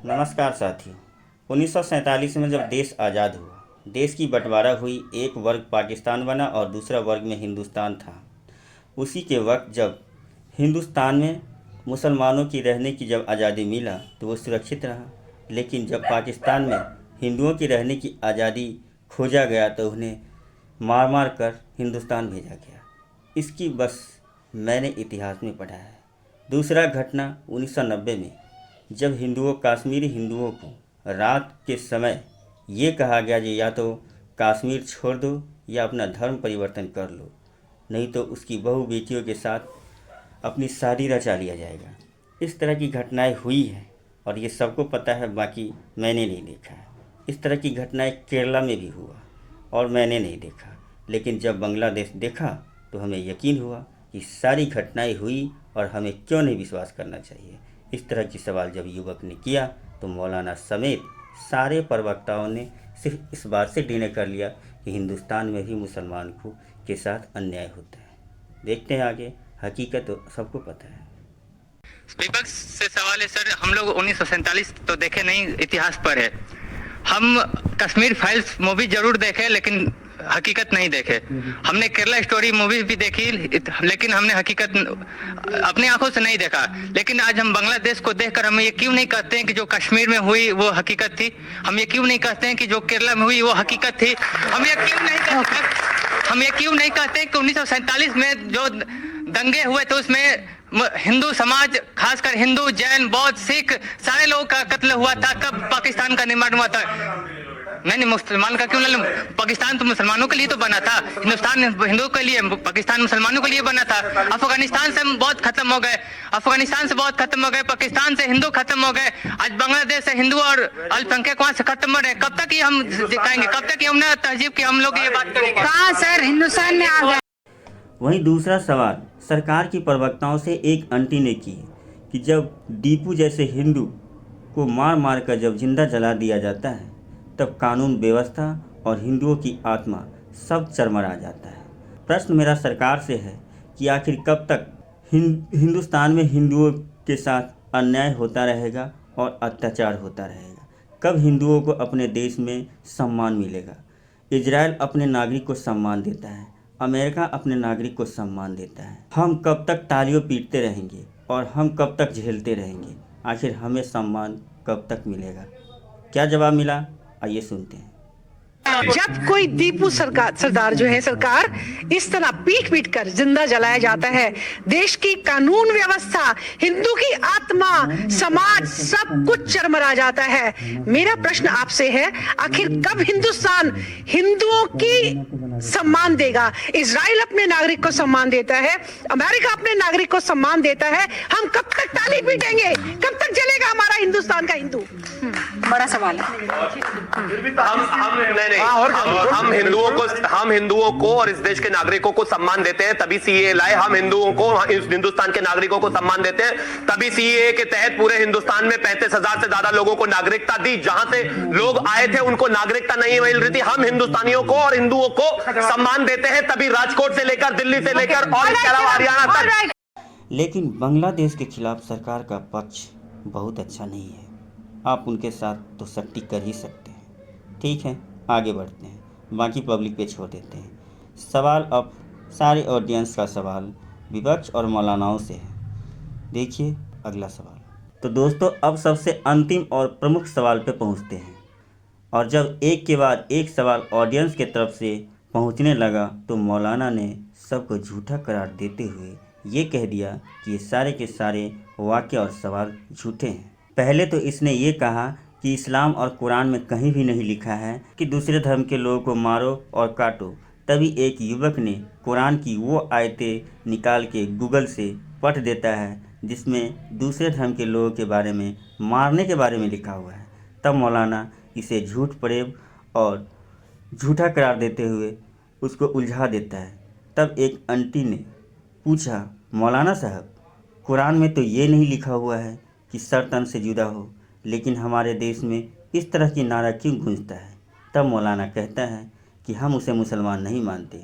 नमस्कार साथियों। 1947 में जब देश आज़ाद हुआ, देश की बंटवारा हुई, एक वर्ग पाकिस्तान बना और दूसरा वर्ग में हिंदुस्तान था। उसी के वक्त जब हिंदुस्तान में मुसलमानों की रहने की जब आज़ादी मिला तो वो सुरक्षित रहा, लेकिन जब पाकिस्तान में हिंदुओं की रहने की आज़ादी खोजा गया तो उन्हें मार मार कर हिंदुस्तान भेजा गया। इसकी बस मैंने इतिहास में पढ़ा है। दूसरा घटना 1990 में जब कश्मीरी हिंदुओं को रात के समय ये कहा गया कि या तो कश्मीर छोड़ दो या अपना धर्म परिवर्तन कर लो, नहीं तो उसकी बहू बेटियों के साथ अपनी शादी रचा लिया जाएगा। इस तरह की घटनाएं हुई हैं और ये सबको पता है, बाकी मैंने नहीं देखा है। इस तरह की घटनाएं केरला में भी हुआ और मैंने नहीं देखा, लेकिन जब बांग्लादेश देखा तो हमें यकीन हुआ कि सारी घटनाएं हुई और हमें क्यों नहीं विश्वास करना चाहिए। इस तरह की सवाल जब युवक ने किया तो मौलाना समेत सारे प्रवक्ताओं ने सिर्फ इस बात से डिने कर लिया कि हिंदुस्तान में भी मुसलमान को के साथ अन्याय होता है। देखते हैं आगे, हकीकत तो सबको पता है। विपक्ष से सवाल है सर, हम लोग 1947 तो देखे नहीं, इतिहास पर है। हम कश्मीर फाइल्स मूवी जरूर देखे लेकिन हकीकत नहीं देखे। हमने केरला स्टोरी मूवी भी देखी लेकिन हमने हकीकत अपनी आंखों से नहीं देखा। लेकिन आज हम बांग्लादेश को देखकर हम ये क्यों नहीं कहते हैं कि जो कश्मीर में हुई वो हकीकत थी? हम ये क्यों नहीं कहते हैं कि जो केरला में हुई वो हकीकत थी? हम ये क्यों नहीं कहते कि 1947 में जो दंगे हुए थे उसमें हिंदू समाज, खासकर हिंदू, जैन, बौद्ध, सिख सारे लोगों का कत्ल हुआ था? कब पाकिस्तान का निर्माण हुआ था? नहीं, मुसलमान का क्यों? पाकिस्तान तो मुसलमानों के लिए तो बना था, हिंदुस्तान हिंदुओं के लिए, पाकिस्तान मुसलमानों के लिए बना था। अफगानिस्तान से बहुत खत्म हो गए, पाकिस्तान से हिंदू खत्म हो गए, आज बांग्लादेश से हिंदू और अल्पसंख्यक वहां से खत्म हो रहे। कब तक ये हम दिखाएंगे? कब तक हमने तहजीब की हम लोग ये बात करेंगे? कहाँ सर हिंदुस्तान में आ गए। वहीं दूसरा सवाल सरकार की प्रवक्ताओं से एक आंटी ने की कि जब दीपू जैसे हिंदू को मार मार कर जब जिंदा जला दिया जाता है तब कानून व्यवस्था और हिंदुओं की आत्मा सब चरमरा जाता है। प्रश्न मेरा सरकार से है कि आखिर कब तक हिंदुस्तान में हिंदुओं के साथ अन्याय होता रहेगा और अत्याचार होता रहेगा? कब हिंदुओं को अपने देश में सम्मान मिलेगा? इजराइल अपने नागरिक को सम्मान देता है, अमेरिका अपने नागरिक को सम्मान देता है। हम कब तक तालियों पीटते रहेंगे और हम कब तक झेलते रहेंगे? आखिर हमें सम्मान कब तक मिलेगा? क्या जवाब मिला, आइए सुनते हैं। जब कोई दीपू सरदार जो है सरकार इस तरह पीट पीट कर जिंदा जलाया जाता है, देश की कानून व्यवस्था, हिंदू की आत्मा, समाज सब कुछ चरमरा जाता है। मेरा प्रश्न आपसे है, आखिर कब हिंदुस्तान हिंदुओं की सम्मान देगा? इजराइल अपने नागरिक को सम्मान देता है, अमेरिका अपने नागरिक को सम्मान देता है। हम कब तक ताली पीटेंगे? कब तक जलेगा हमारा हिंदुस्तान का हिंदू? बड़ा सवाल है। हम हिंदुओं को और इस देश के नागरिकों को सम्मान देते हैं, तभी सीएए लाए। हम हिंदुओं को, इस हिंदुस्तान के नागरिकों को सम्मान देते हैं, तभी सीएए के तहत पूरे हिंदुस्तान में 35,000 से ज्यादा लोगों को नागरिकता दी। जहां से लोग आए थे उनको नागरिकता नहीं मिल रही थी। हम हिंदुस्तानियों को और हिंदुओं को सम्मान देते हैं, तभी राजकोट से लेकर दिल्ली से लेकर और इसके अलावा हरियाणा तक। लेकिन बांग्लादेश के खिलाफ सरकार का पक्ष बहुत अच्छा नहीं है। आप उनके साथ तो सख्ती कर ही सकते हैं। ठीक है, आगे बढ़ते हैं, बाकी पब्लिक पे छोड़ देते हैं। सवाल अब सारे ऑडियंस का सवाल विपक्ष और मौलानाओं से है। देखिए अगला सवाल। तो दोस्तों, अब सबसे अंतिम और प्रमुख सवाल पे पहुंचते हैं। और जब एक के बाद एक सवाल ऑडियंस के तरफ से पहुंचने लगा तो मौलाना ने सबको झूठा करार देते हुए ये कह दिया कि ये सारे के सारे वाक्य और सवाल झूठे हैं। पहले तो इसने ये कहा कि इस्लाम और कुरान में कहीं भी नहीं लिखा है कि दूसरे धर्म के लोगों को मारो और काटो। तभी एक युवक ने कुरान की वो आयतें निकाल के गूगल से पढ़ देता है जिसमें दूसरे धर्म के लोगों के बारे में, मारने के बारे में लिखा हुआ है। तब मौलाना इसे झूठ फरेब और झूठा करार देते हुए उसको उलझा देता है। तब एक आंटी ने पूछा, मौलाना साहब, कुरान में तो ये नहीं लिखा हुआ है कि सर तन से जुदा हो, लेकिन हमारे देश में इस तरह की नारा क्यों गूंजता है? तब मौलाना कहता है कि हम उसे मुसलमान नहीं मानते।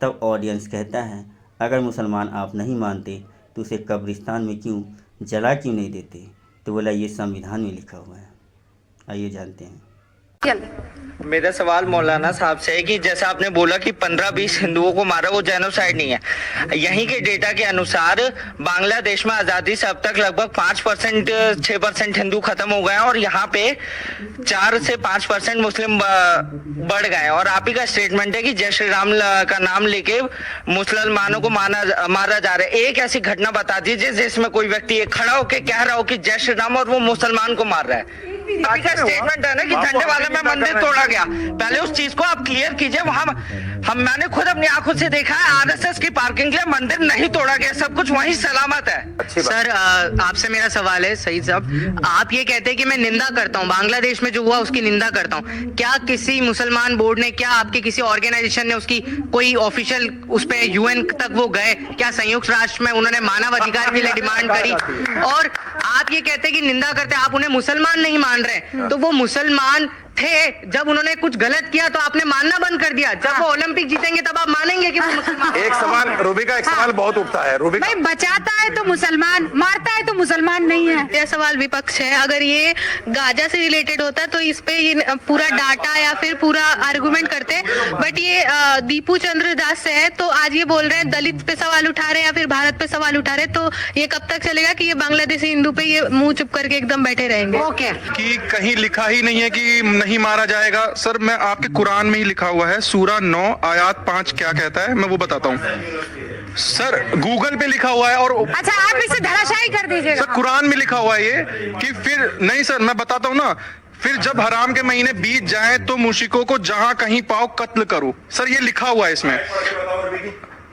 तब ऑडियंस कहता है, अगर मुसलमान आप नहीं मानते तो उसे कब्रिस्तान में क्यों नहीं देते? तो बोला, ये संविधान में लिखा हुआ है। आइए जानते हैं। मेरा सवाल मौलाना साहब से है कि जैसा आपने बोला कि 15-20 हिंदुओं को मारा, वो जेनोसाइड नहीं है। यहीं के डेटा के अनुसार बांग्लादेश में आज़ादी से अब तक लगभग 5% 6% हिंदू खत्म हो गए हैं और यहाँ पे 4 से 5% मुस्लिम बढ़ गए हैं। और आप ही का स्टेटमेंट है कि जय श्री राम का नाम लेके मुसलमानों को मारा जा रहा है। एक ऐसी घटना बता दीजिए जिसमें कोई व्यक्ति खड़ा होकर कह रहा हो कि जय श्री राम और वो मुसलमान को मार रहा है। आप का स्टेटमेंट है ना कि झंडे वाले में मंदिर तोड़ा गया, पहले उस चीज को आप क्लियर कीजिए। वहां मैंने खुद अपनी आंखों से देखा है, आरएसएस की पार्किंग के लिए मंदिर नहीं तोड़ा गया, सब कुछ वहीं सलामत है। सर आपसे मेरा सवाल है सईद साहब, आप ये कहते हैं कि मैं निंदा करता हूँ, बांग्लादेश में जो हुआ उसकी निंदा करता हूँ, क्या किसी मुसलमान बोर्ड ने, क्या आपके किसी ऑर्गेनाइजेशन ने उसकी कोई ऑफिशियल उस पे यूएन तक वो गए, क्या संयुक्त राष्ट्र में उन्होंने मानव अधिकार के लिए डिमांड करी? और आप ये कहते हैं कि निंदा करते हैं, आप उन्हें मुसलमान नहीं मान रहे, तो वो मुसलमान थे जब उन्होंने कुछ गलत किया तो आपने मानना बंद कर दिया, जब वो ओलंपिक जीतेंगे तब आप मानेंगे कि वो मुसलमान? एक सवाल रूबिका, एक सवाल बहुत उठता है रूबिका। भाई बचाता है तो मुसलमान, मारता है तो मुसलमान नहीं है। यह सवाल विपक्ष है, अगर ये गाजा से रिलेटेड होता तो इस पे ये पूरा डाटा या फिर पूरा आर्गुमेंट करते, बट ये दीपू चंद्र दास से है तो आज ये बोल रहे हैं दलित पे सवाल उठा रहे हैं या फिर भारत पे सवाल उठा रहे हैं, तो ये कब तक चलेगा कि ये बांग्लादेशी हिंदू पे ये मुंह चुप करके एकदम बैठे रहेंगे? ओके कि कहीं लिखा ही नहीं है कि नहीं मारा जाएगा। सर मैं आपके कुरान में ही लिखा हुआ है, सूरा 9 आयत 5 क्या कहता है मैं वो बताता हूँ सर, गूगल पे लिखा हुआ है। और अच्छा आप इसे धराशायी कर दीजिएगा। सर कुरान में लिखा हुआ है ये कि फिर नहीं सर मैं बताता हूँ ना, फिर जब हराम के महीने बीत जाएं तो मुश्रिकों को जहां कहीं पाओ कत्ल करो। सर ये लिखा हुआ है इसमें।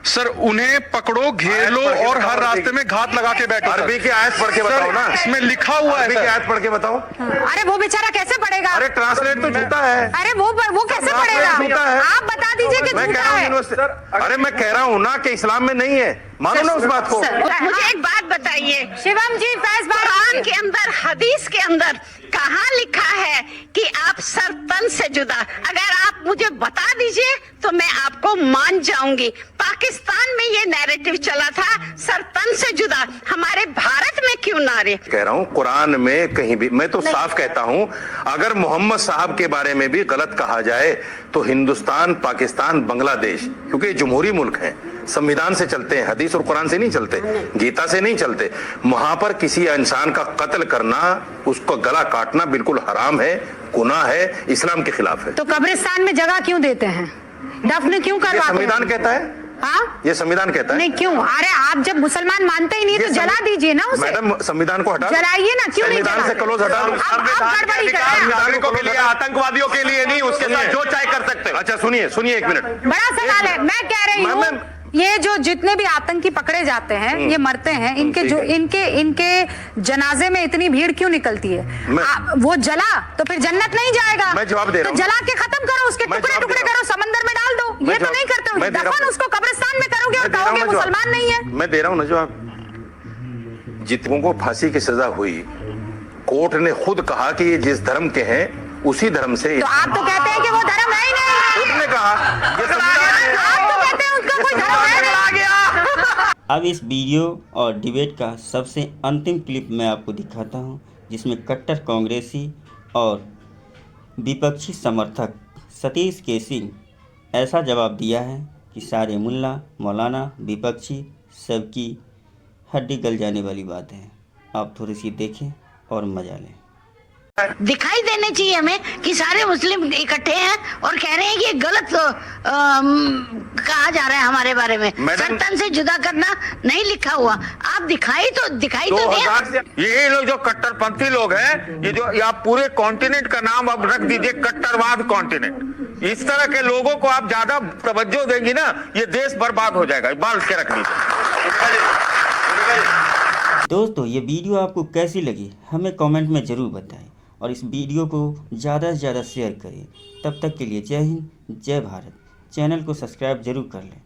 सर उन्हें पकड़ो, घेर लो और हर रास्ते में घात लगा के बैठो। अरबी की आयत पढ़ के बताओ ना, इसमें लिखा हुआ है। अरबी की आयत पढ़ के बताओ। अरे वो बेचारा कैसे पढ़ेगा? अरे ट्रांसलेट तो झूठा है। अरे वो कैसे पढ़ेगा? झूठा है। आप बता दीजिए कि मैं कह झूठा रहा है। हूँ अरे मैं कह रहा हूँ ना कि इस्लाम में नहीं है, मानो ना उस बात को। मुझे एक बात बताइए, शिवम जी फैज कुरान के अंदर, हदीस के अंदर कहाँ लिखा है कि आप सर तन से जुदा? अगर आप मुझे बता दीजिए तो मैं आपको मान जाऊंगी। पाकिस्तान में ये नैरेटिव चला था सर तन से जुदा, हमारे भारत में क्यों ना रे? कह रहा हूँ कुरान में कहीं भी, मैं तो साफ कहता हूँ अगर मोहम्मद साहब के बारे में भी गलत कहा जाए तो हिंदुस्तान, पाकिस्तान, बांग्लादेश, क्योंकि ये जमहूरी मुल्क हैं, संविधान से चलते हैं, हदीस और कुरान से नहीं चलते, गीता से नहीं चलते। वहां पर किसी इंसान का कत्ल करना, उसको गला काटना बिल्कुल हराम है, गुनाह है, इस्लाम के खिलाफ है। तो कब्रिस्तान में जगह क्यों देते हैं? दफन क्यों करवाते हैं? संविधान कहता है। हाँ? ये संविधान कहता है। नहीं क्यों? अरे आप जब मुसलमान मानते ही नहीं तो जला दीजिए ना उसे। मैडम संविधान को हटा, जलाइए ना, क्यों नहीं संविधान से क्लोज हटा दो। नागरिकों के लिए, आतंकवादियों के लिए नहीं, उसके साथ जो चाहे कर सकते हैं। अच्छा सुनिए एक मिनट, बड़ा सवाल है। मैं कह रही हूँ ये जो जितने भी आतंकी पकड़े जाते हैं, ये मरते हैं, इनके जनाजे में इतनी भीड़ क्यों निकलती है? वो जला तो फिर जन्नत नहीं जाएगा। मैं जवाब दे रहा हूं। तो जला के खत्म करो, उसके टुकड़े टुकड़े करो, समंदर में डाल दो। ये तो नहीं करते हो, दफन उसको कब्रिस्तान में करोगे और कहोगे मुसलमान नहीं है। मैं दे रहा हूँ ना जवाब। जितनों को फांसी की सजा हुई, कोर्ट ने खुद कहा कि ये जिस धर्म के हैं उसी धर्म से। तो आप तो कहते हैं कि वो धर्म है ही नहीं। कोर्ट ने कहा ये आप तो कहते हैं उसका कोई धर्म है नहीं। अब इस वीडियो और डिबेट का सबसे अंतिम क्लिप मैं आपको दिखाता हूं, जिसमें कट्टर कांग्रेसी और विपक्षी समर्थक सतीश केसी ऐसा जवाब दिया है कि सारे मुल्ला मौलाना विपक्षी सबकी हड्डी गल जाने वाली बात है। आप थोड़ी सी देखें और मजा लें। दिखाई देने चाहिए हमें कि सारे मुस्लिम इकट्ठे हैं और कह रहे हैं कि ये गलत कहा जा रहा है हमारे बारे में। सर तन से जुदा करना नहीं लिखा हुआ, आप दिखाई तो दें। ये लोग जो कट्टरपंथी लोग हैं, ये जो आप पूरे कॉन्टिनेंट का नाम अब रख दीजिए कट्टरवाद कॉन्टिनेंट। इस तरह के लोगों को आप ज्यादा तवज्जो देंगी ना, ये देश बर्बाद हो जाएगा। बाल के रख दीजिए। दोस्तों ये वीडियो आपको कैसी लगी हमें कमेंट में ज़रूर बताएं और इस वीडियो को ज़्यादा से ज़्यादा शेयर करें। तब तक के लिए जय हिंद, जय भारत। चैनल को सब्सक्राइब जरूर कर लें।